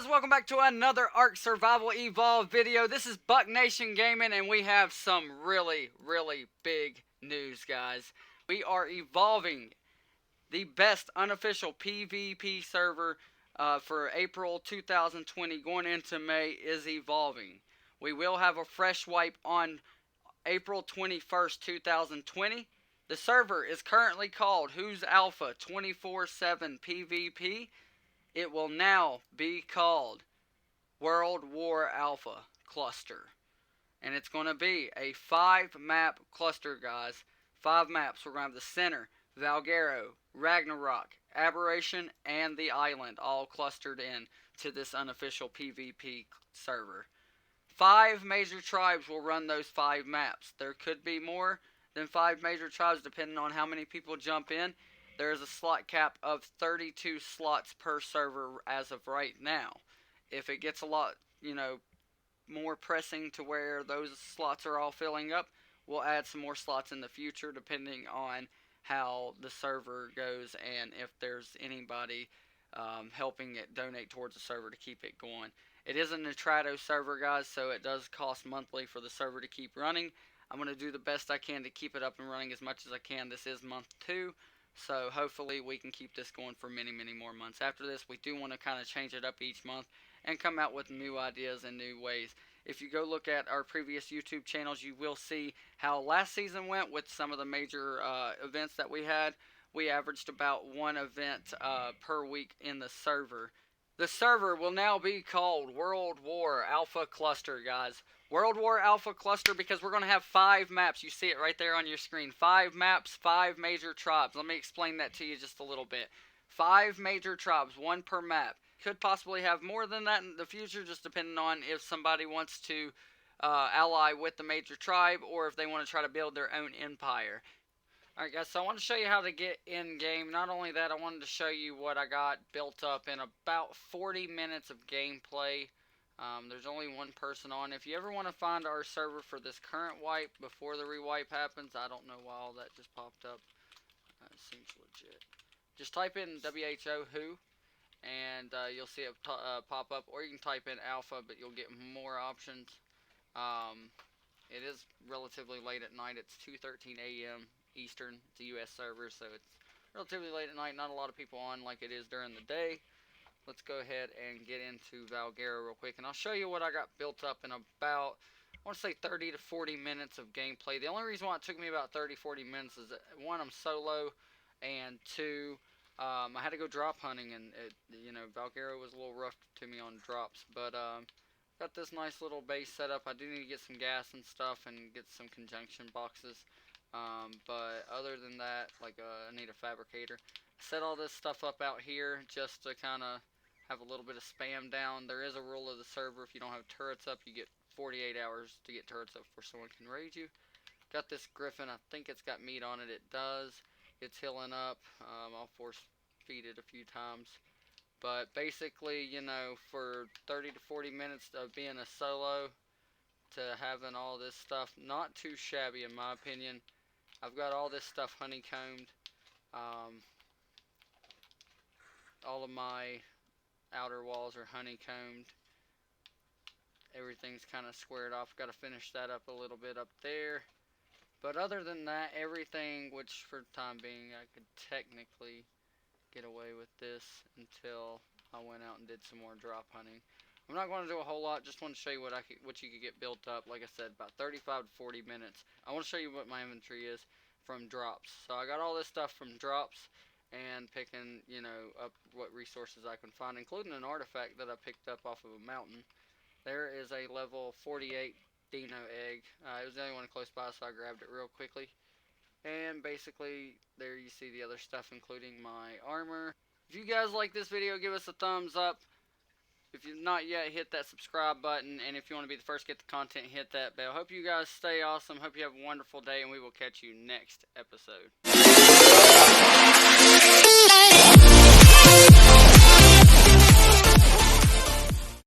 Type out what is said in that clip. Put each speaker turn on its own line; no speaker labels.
welcome back to another Ark Survival Evolved video. This is Buck Nation Gaming, and we have some really big news, guys. We are evolving the best unofficial PvP server for April 2020 going into May is evolving. We will have a fresh wipe on April 21st, 2020. The server is currently called Who's Alpha 24/7 PvP. It will now be called World War Alpha Cluster. And it's going to be a 5-map cluster, guys. 5 maps. We're going to have the center, Valguero, Ragnarok, Aberration, and the island all clustered in to this unofficial PvP server. 5 major tribes will run those 5 maps. There could be more than 5 major tribes depending on how many people jump in. There is a slot cap of 32 slots per server as of right now. If it gets a lot, more pressing to where those slots are all filling up, we'll add some more slots in the future depending on how the server goes and if there's anybody helping it donate towards the server to keep it going. It is a Nitrado server, guys, so it does cost monthly for the server to keep running. I'm going to do the best I can to keep it up and running as much as I can. This is month 2. So hopefully we can keep this going for many more months. After this, we do want to kind of change it up each month and come out with new ideas and new ways. If you go look at our previous YouTube channels, you will see how last season went with some of the major events that we had. We averaged about 1 event per week in the server. The server will now be called World War Alpha Cluster, guys. World War Alpha Cluster because we're going to have 5 maps. You see it right there on your screen. 5 maps, 5 major tribes. Let me explain that to you just a little bit. 5 major tribes, 1 per map. Could possibly have more than that in the future, just depending on if somebody wants to ally with the major tribe or if they want to try to build their own empire. Alright guys, so I want to show you how to get in game. Not only that, I wanted to show you what I got built up in about 40 minutes of gameplay. There's only 1 person on. If you ever want to find our server for this current wipe before the rewipe happens, I don't know why all that just popped up. That seems legit. Just type in WHO, and you'll see it pop up, or you can type in alpha, but you'll get more options. It is relatively late at night. It's 2:13 a.m. Eastern. It's a US server, so it's relatively late at night. Not a lot of people on like it is during the day. Let's go ahead and get into Valguero real quick, and I'll show you what I got built up in about, I want to say 30 to 40 minutes of gameplay. The only reason why it took me about 30-40 minutes is that 1, I'm solo, and 2, I had to go drop hunting, and Valguero was a little rough to me on drops, but got this nice little base set up. I do need to get some gas and stuff and get some conjunction boxes. But other than that, I need a fabricator. Set all this stuff up out here just to kind of have a little bit of spam down. There is a rule of the server. If you don't have turrets up, you get 48 hours to get turrets up before someone can raid you. Got this griffin. I think it's got meat on it. It does. It's healing up. I'll force feed it a few times. But basically, for 30 to 40 minutes of being a solo to having all this stuff, not too shabby in my opinion. I've got all this stuff honeycombed. All of my outer walls are honeycombed. Everything's kind of squared off. Got to finish that up a little bit up there. But other than that, everything, which for the time being, I could technically get away with this until I went out and did some more drop hunting. I'm not going to do a whole lot. Just want to show you what you could get built up. Like I said, about 35 to 40 minutes. I want to show you what my inventory is from drops. So I got all this stuff from drops and picking, up what resources I can find, including an artifact that I picked up off of a mountain. There is a level 48 Dino egg. It was the only one close by, so I grabbed it real quickly. And basically, there you see the other stuff, including my armor. If you guys like this video, give us a thumbs up. If you've not yet, hit that subscribe button, and if you want to be the first to get the content, hit that bell. Hope you guys stay awesome. Hope you have a wonderful day, and we will catch you next episode.